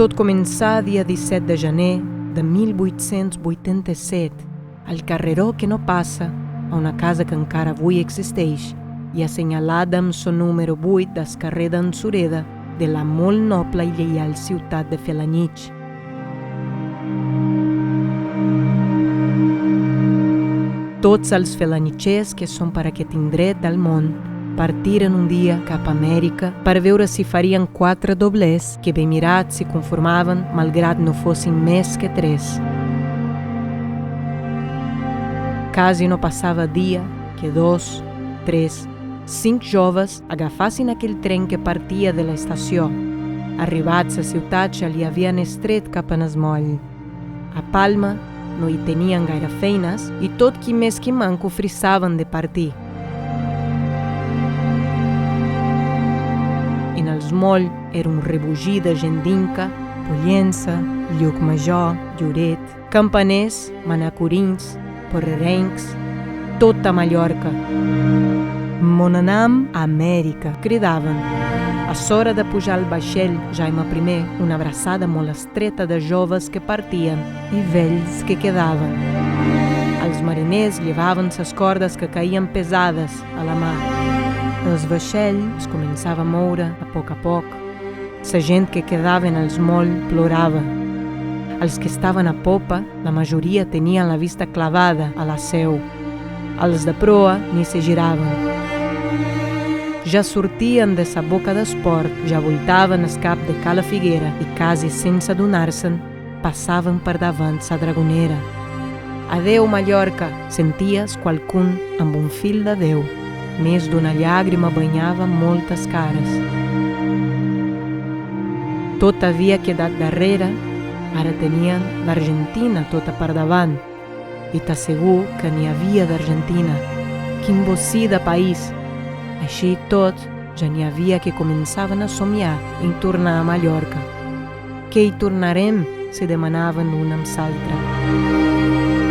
Tot començà dia 17 de gener de 1887, al carreró que no passa, a una casa que encara avui existeix i assenyalada amb son número 8 del carrer d'en Sureda de la molt noble i lleial ciutat de Felanitx. Tots els felanitxers que són per aquest indret del món partiren un dia cap a Amèrica per veure si farien 4 doblers que ben mirats s'hi conformaven malgrat no fossin més que 3. Quasi no passava dia que 2, 3, 5 joves agafassin aquell tren que partia de l'estació. Arribats a ciutat ja li havien estret cap en esmoll. A Palma no hi tenien gaire feines i tot qui més qui manco frissaven de partir. En els moll era un rebugí de gent d'Inca, Pollença, Llucmajor, Lloret, campaners, manacorins, porrerencs, tota Mallorca. Monanam a Amèrica, cridaven. A s'hora de pujar al vaixell, Jaime I, una abraçada molt estreta de joves que partien i vells que quedaven. Els mariners llevaven ses cordes que caien pesades a la mà. El vaixell es començava a moure a poc. La gent que quedava en els moll plorava. Els que estaven a popa, la majoria tenien la vista clavada a la seu. Els de proa ni se giraven. Ja sortien de sa boca d'esport, ja voltaven el cap de Cala Figuera i quasi sense adonar-se'n passaven per davant sa dragonera. Adeu, Mallorca, senties qualcun amb un fil de Déu. Més d'una llàgrima banyava moltes cares. Tot havia quedat darrere, ara tenien l'Argentina tota per davant. I t'assegur que n'hi havia d'Argentina. Quin bocí de país! Així tot, ja n'hi havia que començaven a somiar en tornar a Mallorca. Què hi tornarem? Se demanaven un amb l'altre.